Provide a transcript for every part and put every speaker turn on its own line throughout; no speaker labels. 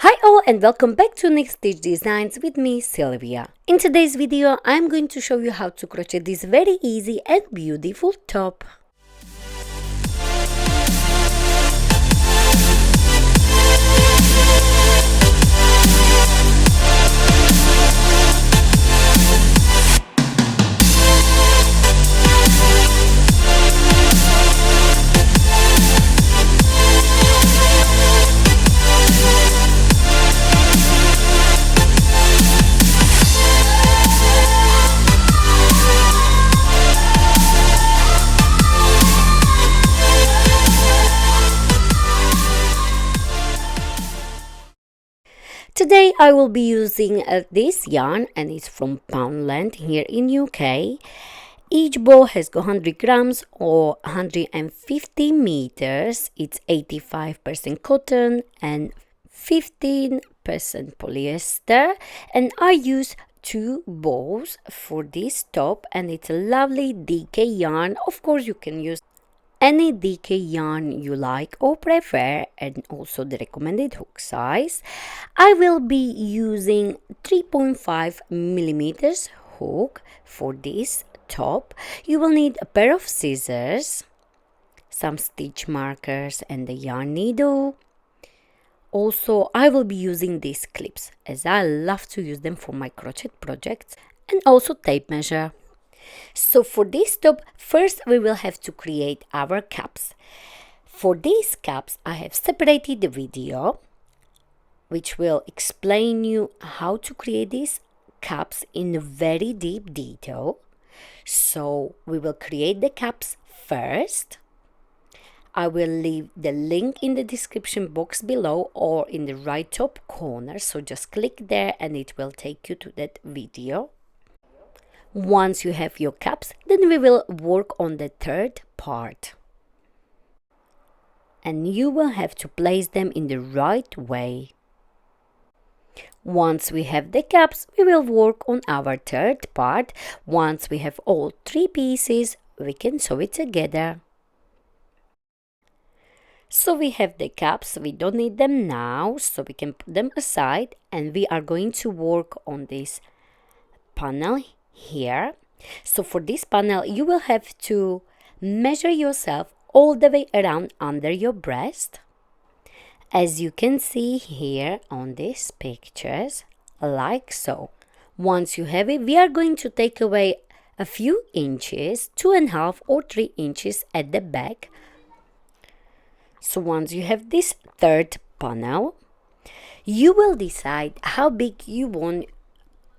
Hi all and welcome back to Next Stitch Designs with me, Sylvia. In today's video, I'm going to show you how to crochet this very easy and beautiful top. Today I will be using this yarn and it's from Poundland here in UK. Each ball has 100 grams or 150 meters. It's 85% cotton and 15% polyester, and I use 2 balls for this top, and it's a lovely DK yarn. Of course you can use any DK yarn you like or prefer, and also the recommended hook size. I will be using 3.5 millimeters hook for this top. You will need a pair of scissors, some stitch markers and the yarn needle. Also, I will be using these clips as I love to use them for my crochet projects, and also tape measure. So for this top, first we will have to create our caps. For these caps, I have separated the video which will explain you how to create these caps in very deep detail. So we will create the caps first. I will leave the link in the description box below or in the right top corner, so just click there and it will take you to that video. Once you have your caps, then we will work on the third part. And you will have to place them in the right way. Once we have the caps, we will work on our third part. Once we have all 3 pieces, we can sew it together. So we have the caps, we don't need them now, so we can put them aside, and we are going to work on this panel here. So for this panel, you will have to measure yourself all the way around under your breast. As you can see here on these pictures, like so. Once you have it, we are going to take away a few inches, 2.5 or 3 inches at the back. So once you have this third panel, you will decide how big you want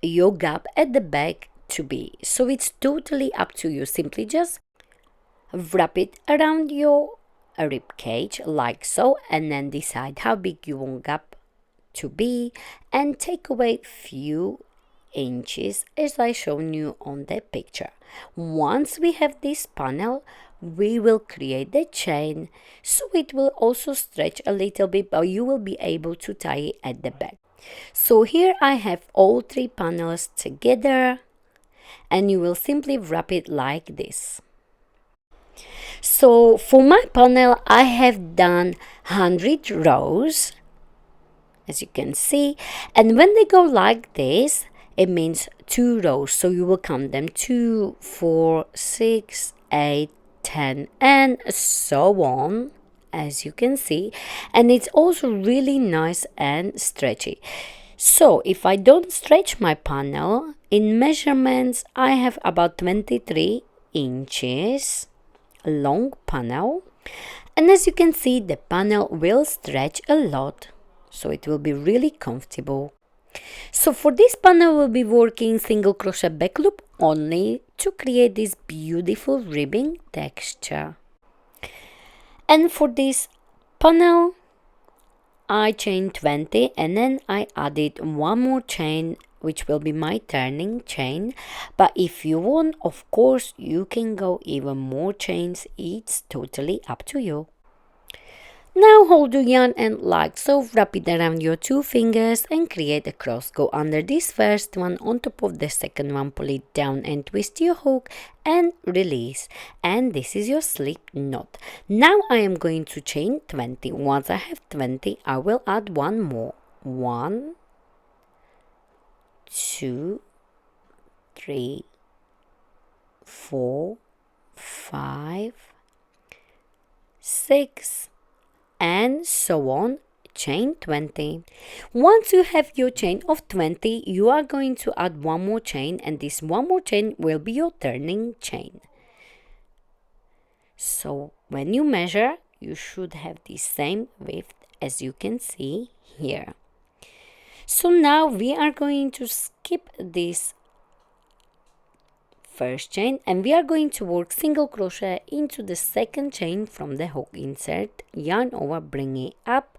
your gap at the back to be. So it's totally up to you. Simply just wrap it around your rib cage like so, and then decide how big you want gap to be and take away few inches as I shown you on the picture. Once we have this panel, we will create the chain, so it will also stretch a little bit, but you will be able to tie it at the back. So here I have all 3 panels together, and you will simply wrap it like this. So for my panel, I have done 100 rows, as you can see, and when they go like this, it means 2 rows. So you will count them 2, 4, 6, 8, 10, and so on, as you can see. And it's also really nice and stretchy. So if I don't stretch my panel, in measurements I have about 23 inches long panel, and as you can see, the panel will stretch a lot, so it will be really comfortable. So for this panel, we'll be working single crochet back loop only to create this beautiful ribbing texture. And for this panel, I chained 20 and then I added 1 more chain, which will be my turning chain. But if you want, of course, you can go even more chains. It's totally up to you. Now hold your yarn and like so, wrap it around your 2 fingers and create a cross. Go under this first one, on top of the second one, pull it down and twist your hook and release. And this is your slip knot. Now I am going to chain 20. Once I have 20, I will add 1 more. 1, 2, 3, 4, 5, 6, and so on. Chain 20. Once you have your chain of 20, you are going to add one more chain, and this one more chain will be your turning chain. So when you measure, you should have the same width as you can see here. So now we are going to skip this first chain, and we are going to work single crochet into the second chain from the hook. Insert, yarn over, bring it up,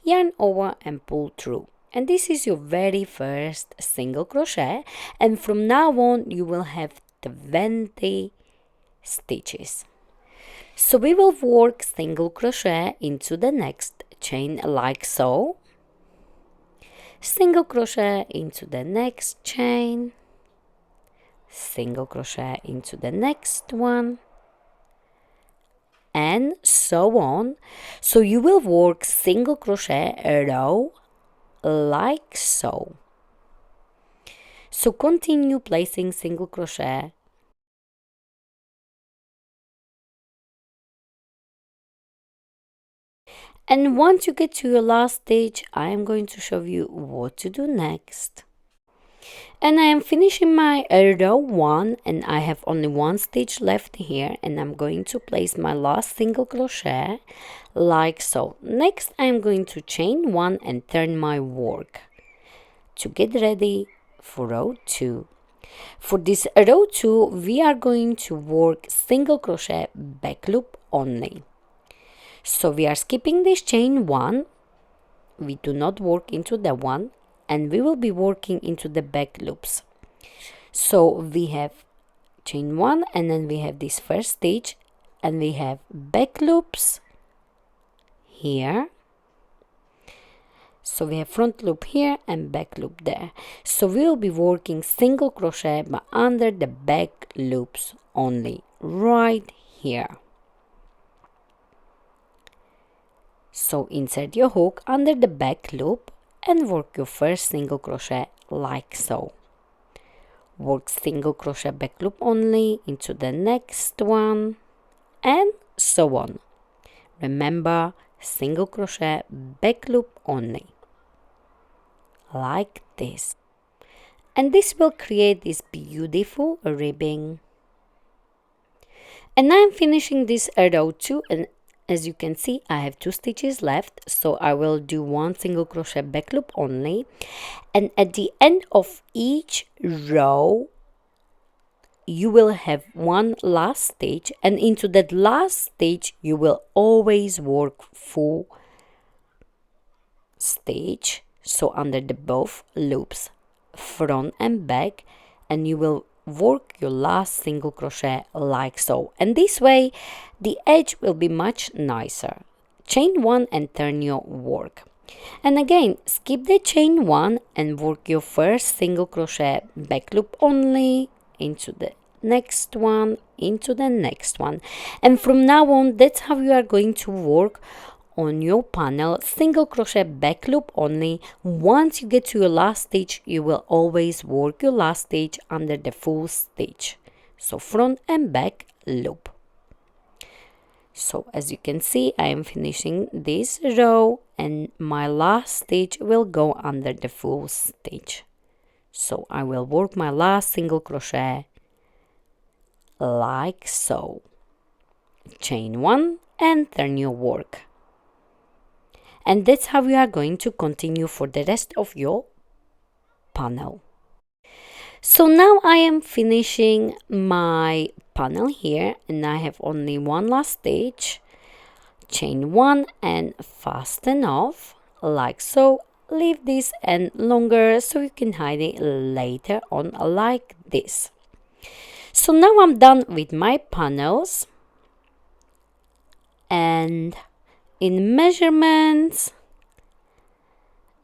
yarn over and pull through. And this is your very first single crochet, and from now on you will have 20 stitches. So we will work single crochet into the next chain like so, single crochet into the next chain, single crochet into the next one, and so on. So you will work single crochet a row like so. So continue placing single crochet. And once you get to your last stitch, I am going to show you what to do next. And I am finishing my row 1, and I have only one stitch left here, and I'm going to place my last single crochet like so. Next I am going to chain 1 and turn my work to get ready for row 2. For this row 2, we are going to work single crochet back loop only. So we are skipping this chain 1, we do not work into the one, and we will be working into the back loops. So we have chain 1, and then we have this first stitch, and we have back loops here. So we have front loop here and back loop there. So we will be working single crochet but under the back loops only, right here. So insert your hook under the back loop and work your first single crochet like so. Work single crochet back loop only into the next one, and so on. Remember, single crochet back loop only, like this. And this will create this beautiful ribbing. And I'm finishing this row 2, and as you can see, I have 2 stitches left, so I will do one single crochet back loop only, and at the end of each row you will have one last stitch, and into that last stitch you will always work full stitch, so under the both loops, front and back, and you will work your last single crochet like so, and this way the edge will be much nicer. Chain 1 and turn your work, and again skip the chain 1 and work your first single crochet back loop only into the next one, into the next one, and from now on that's how you are going to work on your panel, single crochet back loop only. Once you get to your last stitch, you will always work your last stitch under the full stitch, so front and back loop. So as you can see, I am finishing this row and my last stitch will go under the full stitch, so I will work my last single crochet like so. Chain 1 and turn your work. And that's how we are going to continue for the rest of your panel. So now I am finishing my panel here, and I have only one last stitch. Chain 1 and fasten off like so. Leave this end longer so you can hide it later on like this. So now I'm done with my panels, and in measurements,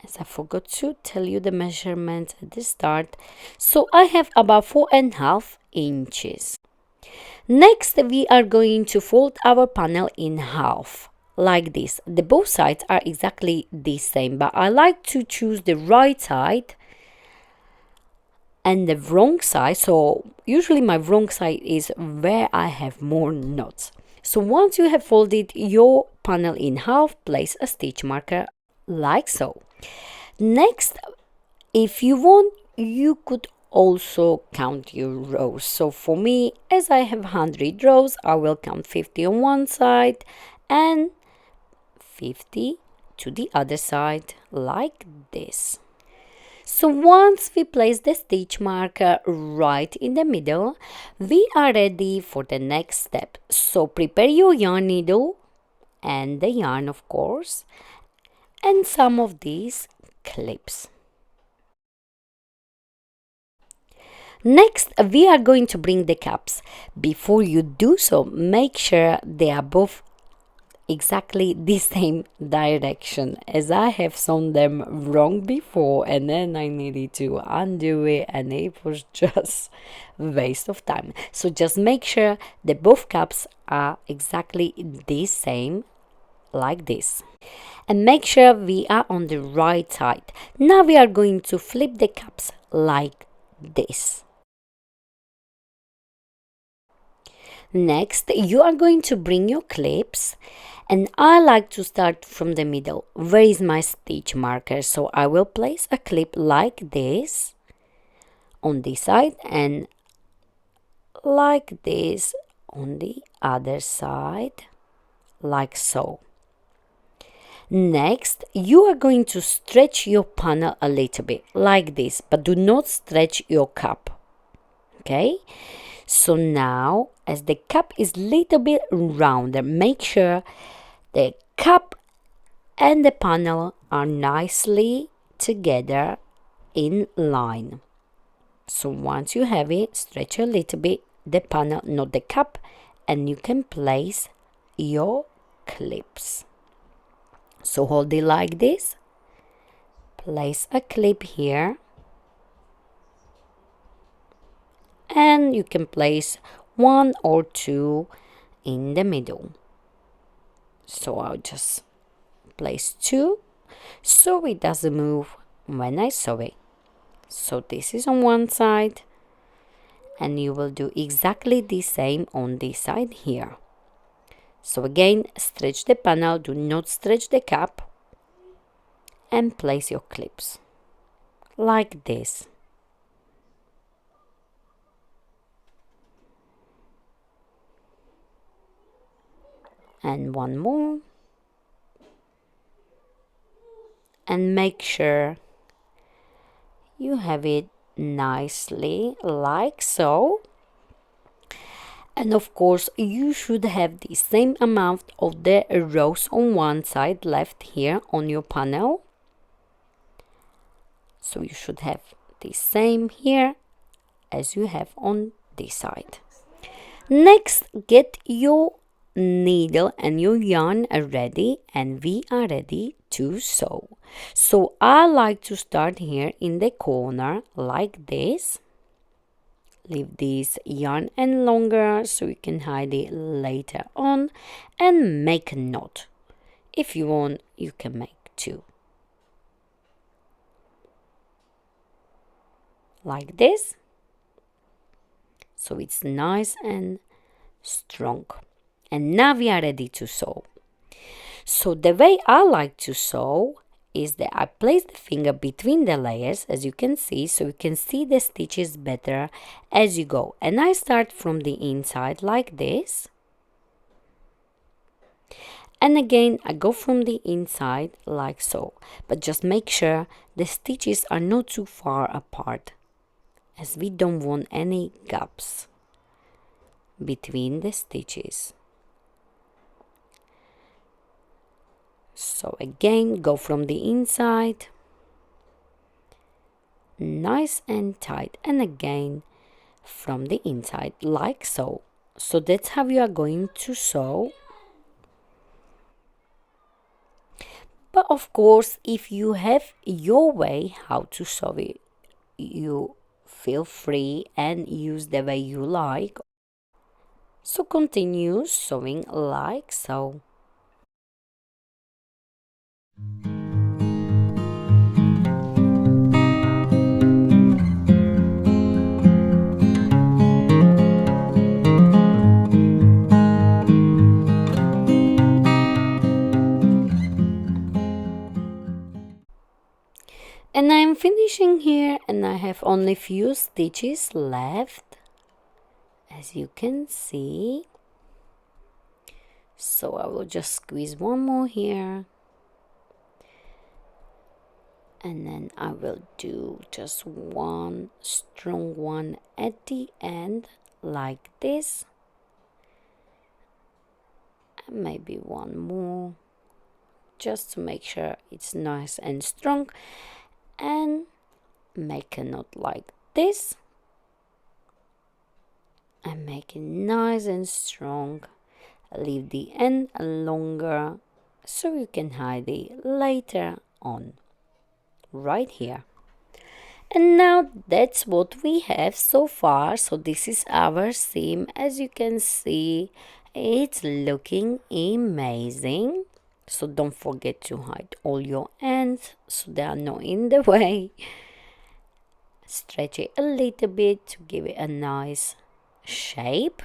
as I forgot to tell you the measurements at the start, so I have about 4.5 inches. Next we are going to fold our panel in half like this. The both sides are exactly the same, but I like to choose the right side and the wrong side. So usually my wrong side is where I have more knots. So once you have folded your panel in half, place a stitch marker like so. Next, if you want, you could also count your rows. So for me, as I have 100 rows, I will count 50 on one side and 50 to the other side like this. So once we place the stitch marker right in the middle, we are ready for the next step. So prepare your yarn needle and the yarn, of course, and some of these clips. Next, we are going to bring the caps. Before you do so, make sure they are both exactly the same direction, as I have sewn them wrong before and then I needed to undo it and it was just waste of time. So just make sure that both caps are exactly the same, like this, and make sure we are on the right side. Now we are going to flip the caps like this. Next, you are going to bring your clips, and I like to start from the middle. Where is my stitch marker? So I will place a clip like this on this side and like this on the other side, like so. Next, you are going to stretch your panel a little bit like this, but do not stretch your cup. Okay, so now as the cup is little bit rounder, make sure the cup and the panel are nicely together in line. So once you have it, stretch a little bit the panel, not the cup, and you can place your clips. So hold it like this, place a clip here, and you can place one or two in the middle. So I'll just place two so it doesn't move when I sew it. So this is on one side, and you will do exactly the same on this side here. So again, stretch the panel, do not stretch the cap, and place your clips like this. And one more, and make sure you have it nicely like so. And of course, you should have the same amount of the rows on one side left here on your panel. So you should have the same here as you have on this side. Next, get your needle and your yarn ready, and we are ready to sew. So I like to start here in the corner like this. Leave this yarn end longer so you can hide it later on, and make a knot. If you want, you can make two like this, so it's nice and strong. And now we are ready to sew. So the way I like to sew is that I place the finger between the layers, as you can see, so you can see the stitches better as you go. And I start from the inside like this, and again I go from the inside like so, but just make sure the stitches are not too far apart, as we don't want any gaps between the stitches. So again, go from the inside, nice and tight, and again from the inside like so. So that's how you are going to sew. But of course, if you have your way how to sew it, you feel free and use the way you like. So continue sewing like so. And I'm finishing here, and I have only few stitches left, as you can see. So I will just squeeze one more here, and then I will do just one strong one at the end like this, and maybe one more, just to make sure it's nice and strong, and make a knot like this and make it nice and strong. Leave the end longer so you can hide it later on, right here. And now that's what we have so far. So this is our seam. As you can see, it's looking amazing. So don't forget to hide all your ends so they are not in the way. Stretch it a little bit to give it a nice shape.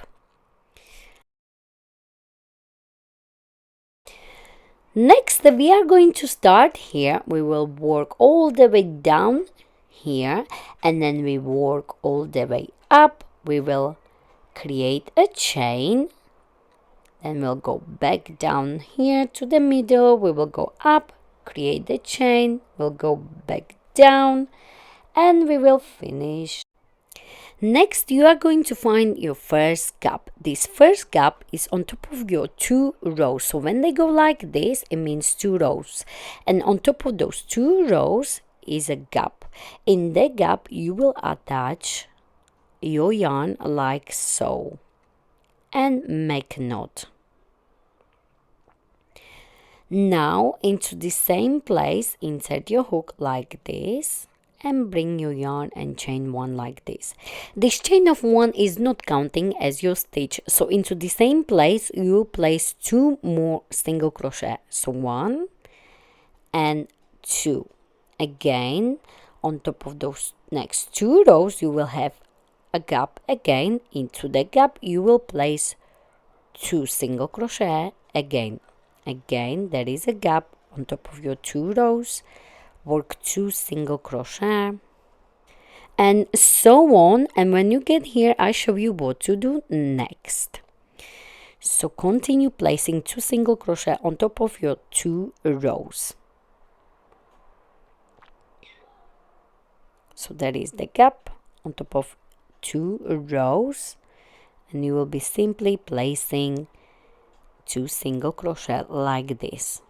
Next, we are going to start here. We will work all the way down here, and then we work all the way up. We will create a chain, then we'll go back down here to the middle. We will go up, create the chain, we'll go back down, and we will finish. Next, you are going to find your first gap. This first gap is on top of your 2 rows. So when they go like this, it means 2 rows. And on top of those 2 rows is a gap. In the gap, you will attach your yarn like so and make a knot. Now, into the same place, insert your hook like this, and bring your yarn and chain 1 like this. This chain of 1 is not counting as your stitch, so into the same place you place 2 more single crochet. So 1 and 2. Again, on top of those next 2 rows you will have a gap. Again, into the gap you will place 2 single crochet. Again there is a gap on top of your 2 rows. Work 2 single crochet, and so on. And when you get here, I show you what to do next. So continue placing 2 single crochet on top of your 2 rows. So that is the gap on top of 2 rows, and you will be simply placing 2 single crochet like this.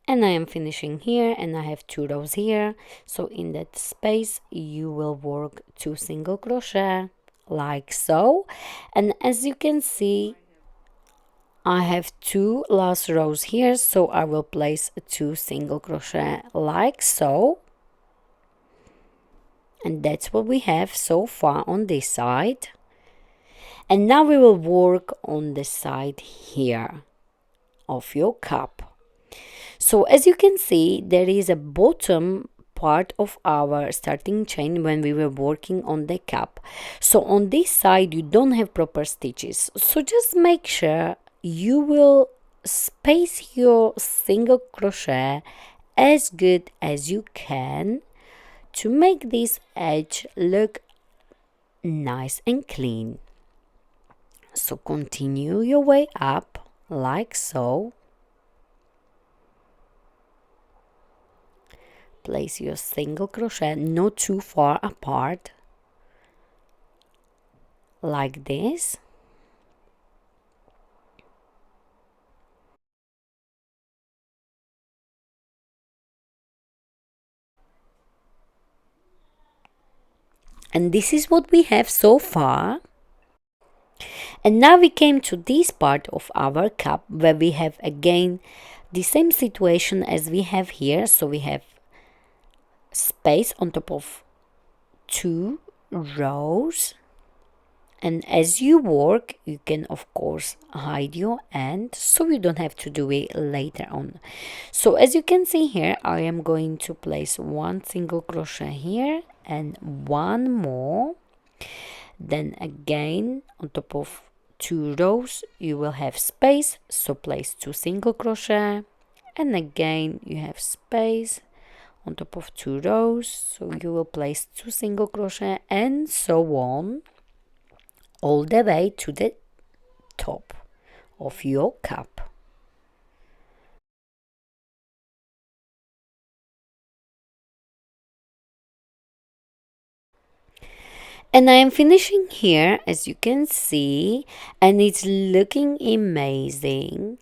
And I am finishing here, and I have 2 rows here. So in that space you will work 2 single crochet like so. And as you can see, I have 2 last rows here, so I will place 2 single crochet like so. And that's what we have so far on this side. And now we will work on the side here of your cup. So as you can see, there is a bottom part of our starting chain when we were working on the cap. So on this side you don't have proper stitches, so just make sure you will space your single crochet as good as you can to make this edge look nice and clean. So continue your way up like so. Place your single crochet not too far apart, like this. And this is what we have so far. And now we came to this part of our cup where we have again the same situation as we have here. So we have space on top of 2 rows And as you work, you can of course hide your end so you don't have to do it later on. So as you can see here, I am going to place one single crochet here and one more. Then again on top of 2 rows you will have space, so place 2 single crochet, and again you have space on top of 2 rows, so you will place 2 single crochet, and so on all the way to the top of your cup. And I am finishing here, as you can see, and it's looking amazing.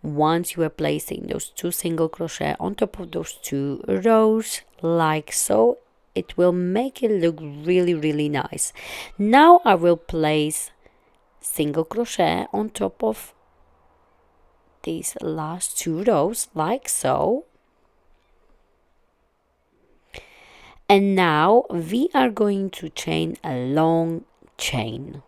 Once you are placing those 2 single crochet on top of those 2 rows like so, it will make it look really nice. Now I will place single crochet on top of these last 2 rows like so. And now we are going to chain a long chain.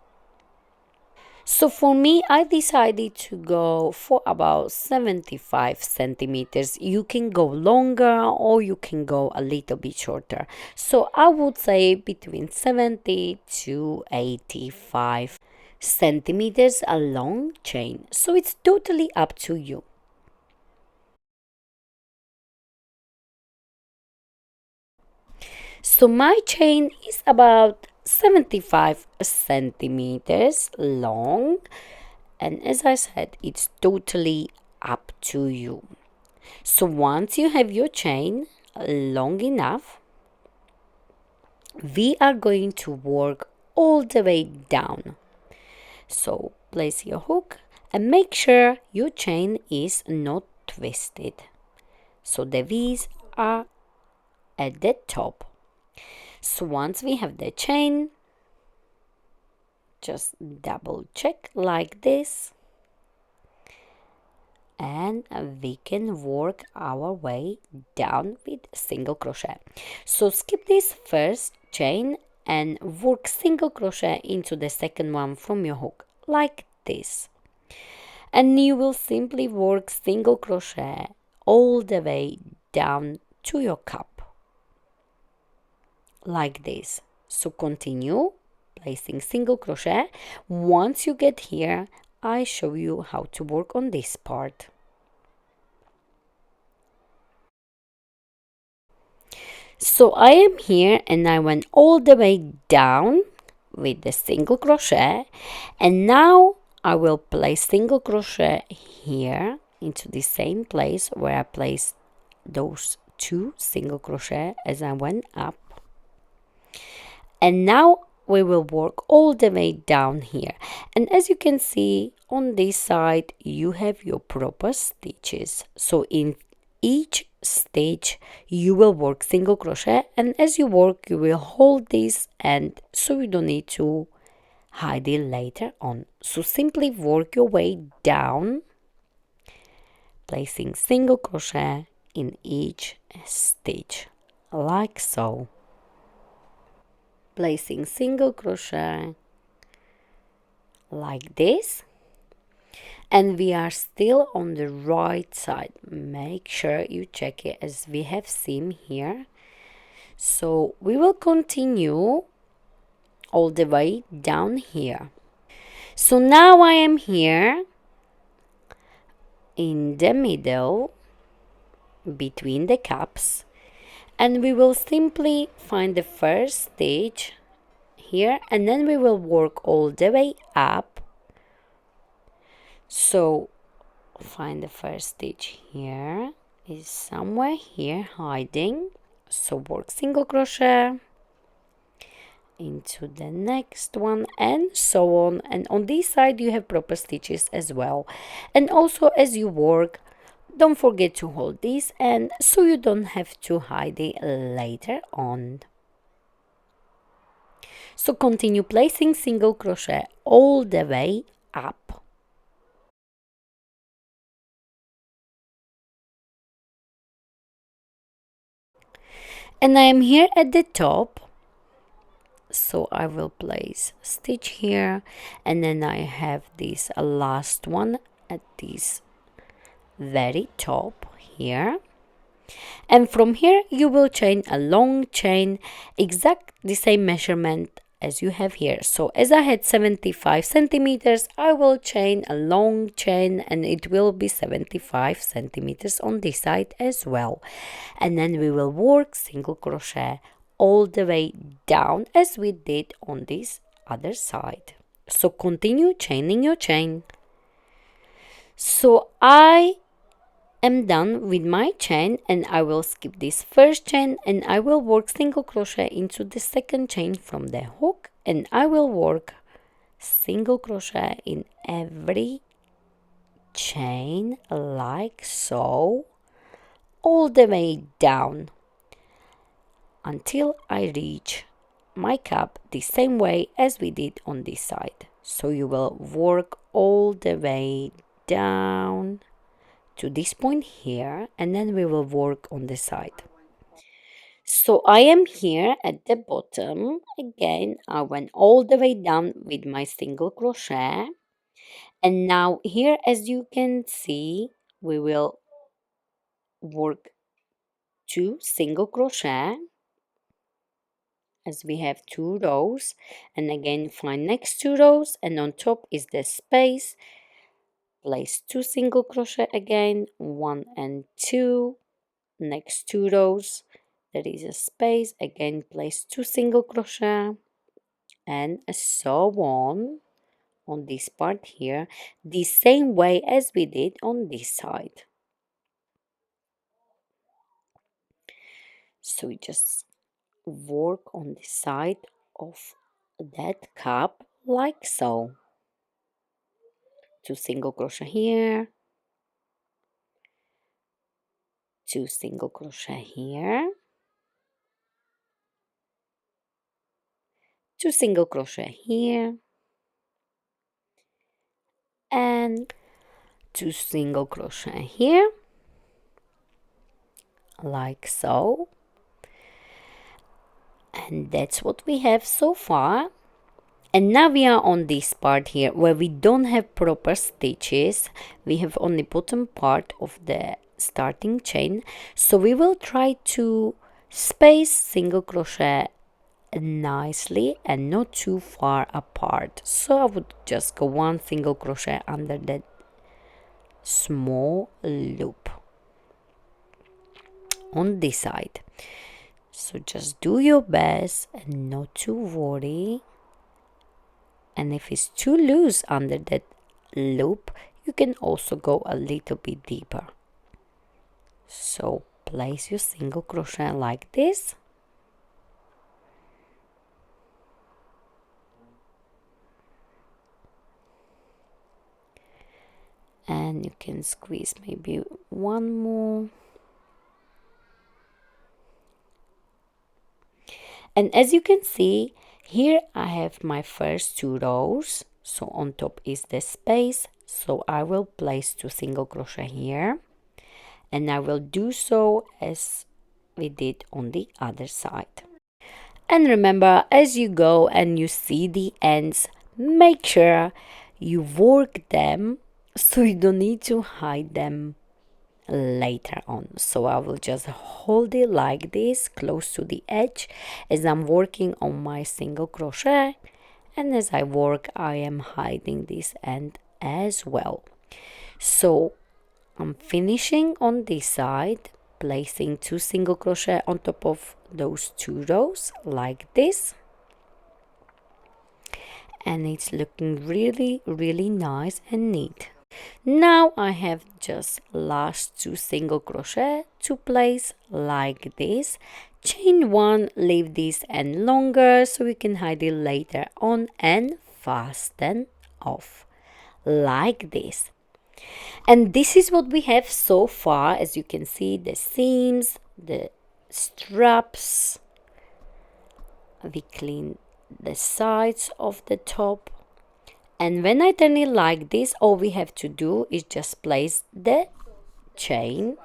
So for me, I decided to go for about 75 centimeters. You can go longer or you can go a little bit shorter. So I would say between 70 to 85 centimeters a long chain. So it's totally up to you. So my chain is about 75 centimeters long, and as I said, it's totally up to you. So once you have your chain long enough, we are going to work all the way down. So place your hook and make sure your chain is not twisted. So the V's are at the top. So once we have the chain, just double check like this, and we can work our way down with single crochet. So skip this first chain and work single crochet into the second one from your hook like this, and you will simply work single crochet all the way down to your cup like this. So continue placing single crochet. Once you get here, I show you how to work on this part. So I am here and I went all the way down with the single crochet, and now I will place single crochet here into the same place where I placed those 2 single crochet as I went up. And now we will work all the way down here, and as you can see on this side you have your proper stitches. So in each stitch you will work single crochet, and as you work you will hold this, and so you don't need to hide it later on. So simply work your way down, placing single crochet in each stitch like so. Placing single crochet like this, and we are still on the right side. Make sure you check it as we have seam here. So we will continue all the way down here. So now I am here in the middle between the cups, and we will simply find the first stitch here, and then we will work all the way up. So find the first stitch here, is somewhere here hiding, so work single crochet into the next one and so on, and on this side you have proper stitches as well. And also as you work, don't forget to hold this end so you don't have to hide it later on. So continue placing single crochet all the way up. And I am here at the top, So I will place stitch here, and then I have this last one at this very top here, and from here you will chain a long chain, exact the same measurement as you have here. So as I had 75 centimeters, I will chain a long chain, and it will be 75 centimeters on this side as well. And then we will work single crochet all the way down as we did on this other side. So continue chaining your chain. So I am done with my chain, and I will skip this first chain, and I will work single crochet into the second chain from the hook, and I will work single crochet in every chain like so, all the way down until I reach my cup the same way as we did on this side. So you will work all the way down to this point here, and then we will work on the side. So I am here at the bottom again. I went all the way down with my single crochet, and now here, as you can see, we will work 2 single crochet as we have 2 rows, and again find next 2 rows, and on top is the space. Place 2 single crochet again, 1 and 2. Next 2 rows there is a space, again place 2 single crochet, and so on this part here, the same way as we did on this side. So we just work on the side of that cup like so. 2 single crochet here, 2 single crochet here, 2 single crochet here, and 2 single crochet here like so. And that's what we have so far. And now we are on this part here where we don't have proper stitches. We have only bottom part of the starting chain. So we will try to space single crochet nicely and not too far apart. So I would just go 1 single crochet under that small loop on this side. So just do your best and not to worry. And if it's too loose under that loop, you can also go a little bit deeper. So place your single crochet like this. And you can squeeze maybe 1 more. And as you can see, here I have my first 2 rows. So on top is the space. So I will place 2 single crochet here. And I will do so as we did on the other side. And remember, as you go and you see the ends, make sure you work them so you don't need to hide them later on. So I will just hold it like this close to the edge as I'm working on my single crochet, and as I work I am hiding this end as well. So I'm finishing on this side, placing 2 single crochet on top of those 2 rows like this, and it's looking really nice and neat. Now I have just last 2 single crochet to place like this. Chain 1, leave this end longer so we can hide it later on, and fasten off like this. And this is what we have so far. As you can see, the seams, the straps, we clean the sides of the top. And when I turn it like this, all we have to do is just place the chain.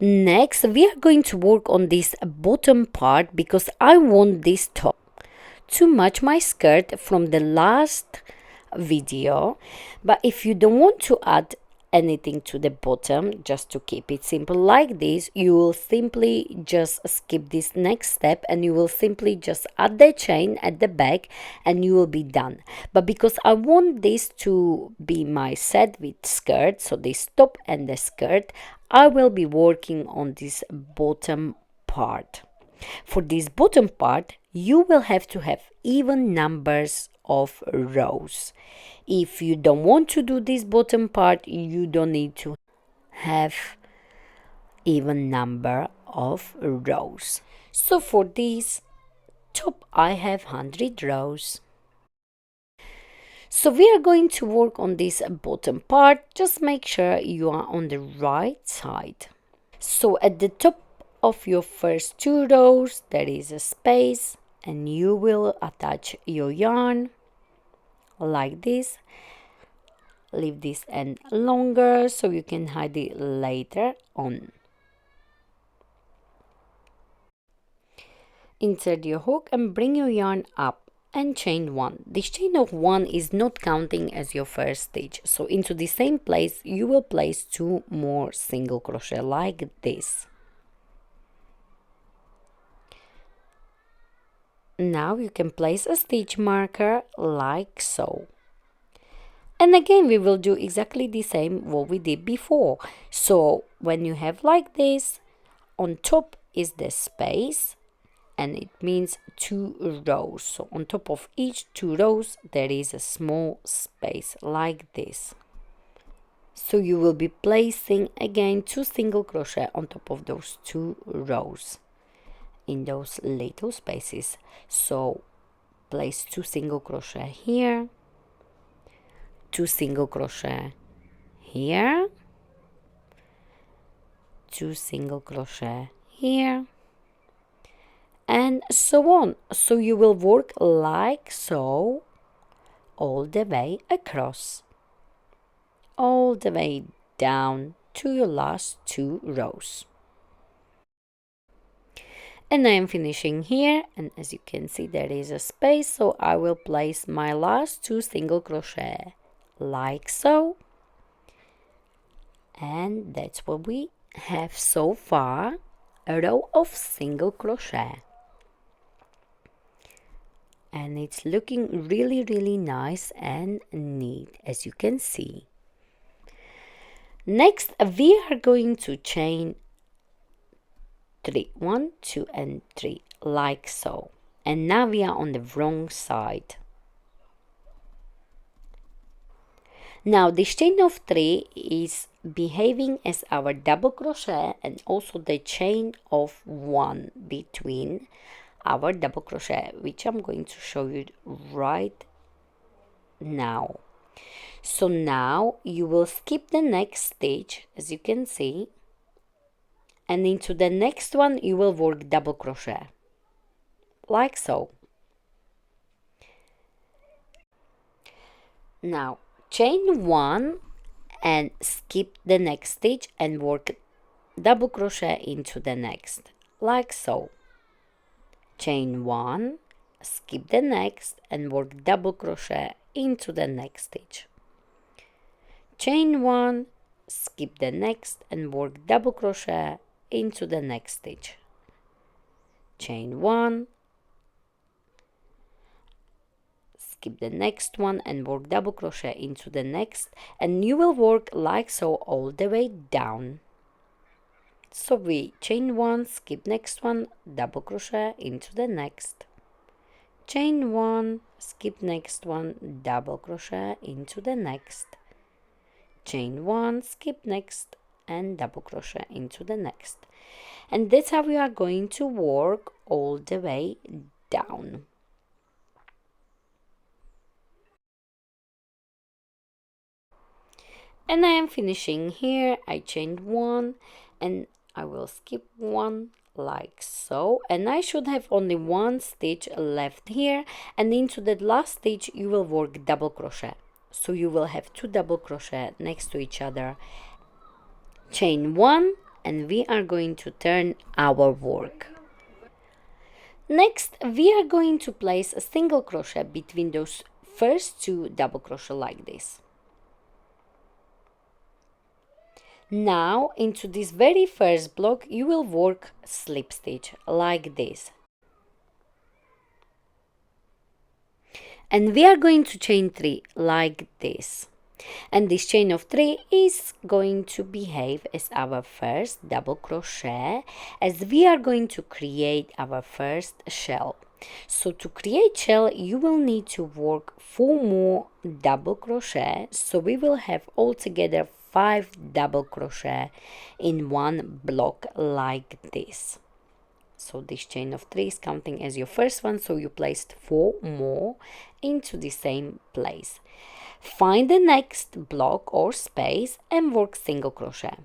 Next, we are going to work on this bottom part because I want this top. to match my skirt from the last video. But if you don't want to add anything to the bottom, just to keep it simple like this, you will simply just skip this next step and you will simply just add the chain at the back and you will be done. But because I want this to be my set with skirt, so this top and the skirt, I will be working on this bottom part. For this bottom part, you will have to have even numbers of rows. If you don't want to do this bottom part, you don't need to have even number of rows. So for this top, I have 100 rows. So we are going to work on this bottom part. Just make sure you are on the right side. So at the top of your first 2 rows, there is a space and you will attach your yarn like this. Leave this end longer so you can hide it later on. Insert your hook and bring your yarn up and chain 1. This chain of 1 is not counting as your first stitch, so into the same place you will place 2 more single crochet like this. Now you can place a stitch marker like so. And again we will do exactly the same what we did before. So when you have like this, on top is the space and it means 2 rows. So on top of each 2 rows there is a small space like this. So you will be placing again 2 single crochet on top of those 2 rows in those little spaces. So place 2 single crochet here, 2 single crochet here, 2 single crochet here, and so on. So you will work like so all the way across, all the way down to your last 2 rows. And I am finishing here, and as you can see there is a space, so I will place my last 2 single crochet like so. And that's what we have so far, a row of single crochet. And it's looking really nice and neat, as you can see. Next we are going to chain 3, 1, 2 and 3 like so. And now we are on the wrong side. Now this chain of 3 is behaving as our double crochet and also the chain of 1 between our double crochet, which I'm going to show you right now. So now you will skip the next stitch, as you can see, and into the next one you will work double crochet like so. Now chain 1 and skip the next stitch and work double crochet into the next like so. Chain 1, skip the next and work double crochet into the next stitch. Chain 1, skip the next and work double crochet into the next stitch. Chain 1, skip the next one and work double crochet into the next, and you will work like so all the way down. So we chain 1, skip next one, double crochet into the next, chain 1, skip next one, double crochet into the next, chain 1, skip next and double crochet into the next. And that's how we are going to work all the way down. And I am finishing here. I chained 1 and I will skip 1 like so, and I should have only 1 stitch left here, and into the last stitch you will work double crochet. So you will have 2 double crochet next to each other, chain 1, and we are going to turn our work. Next, we are going to place a single crochet between those first two double crochet like this. Now into this very first block you will work slip stitch like this, and we are going to chain 3 like this, and this chain of 3 is going to behave as our first double crochet, as we are going to create our first shell. So to create shell you will need to work 4 more double crochet, so we will have altogether 5 double crochet in one block like this. So this chain of 3 is counting as your first one, so you placed 4 more into the same place. Find the next block or space and work single crochet.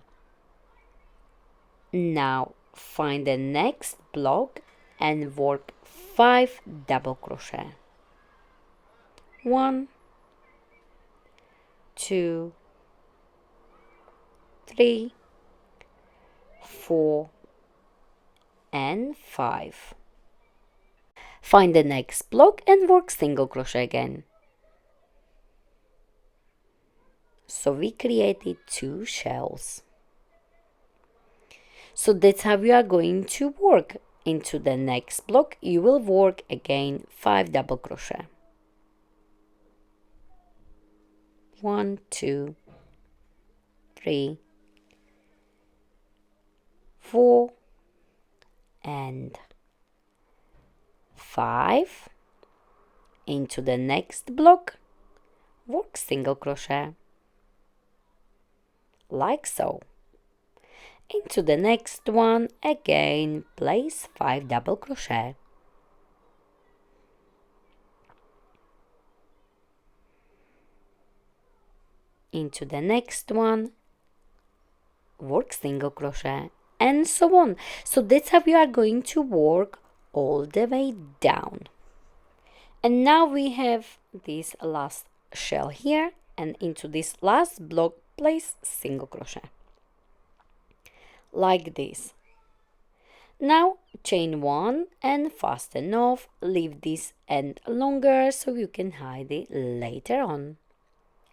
Now find the next block and work 5 double crochet. 1, 2, 3, 4 and 5. Find the next block and work single crochet again. So we created 2 shells. So that's how we are going to work. Into the next block you will work again 5 double crochet. 1, 2, 3, 4 and 5. Into the next block work single crochet like so. Into the next one again place 5 double crochet. Into the next one work single crochet, and so on. So that's how we are going to work all the way down. And now we have this last shell here, and into this last block place single crochet like this. Now chain 1 and fasten off, leave this end longer so you can hide it later on,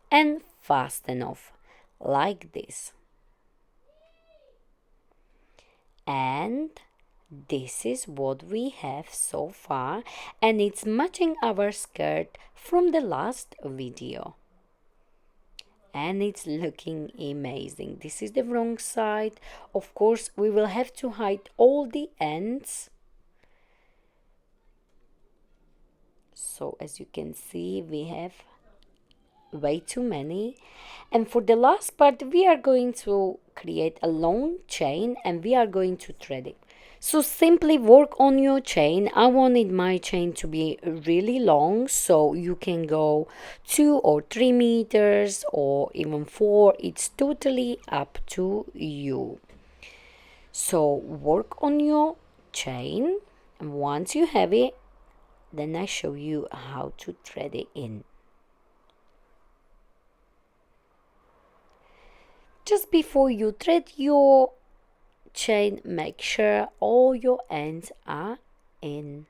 and fasten off like this. And this is what we have so far, and it's matching our skirt from the last video, and it's looking amazing. This is the wrong side. Of course we will have to hide all the ends, so as you can see we have way too many. And for the last part we are going to create a long chain and we are going to thread it. So simply work on your chain. I wanted my chain to be really long, so you can go 2 or 3 meters or even 4. It's totally up to you. So work on your chain, and once you have it, then I show you how to thread it in. Just before you thread your chain, make sure all your ends are in.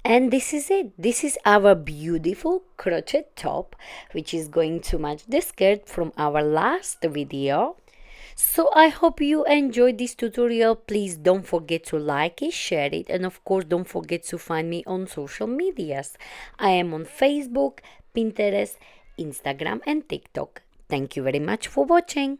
And this is it. This is our beautiful crochet top, which is going to match the skirt from our last video. So I hope you enjoyed this tutorial. Please don't forget to like it, share it, and of course don't forget to find me on social medias. I am on Facebook, Pinterest, Instagram and TikTok. Thank you very much for watching.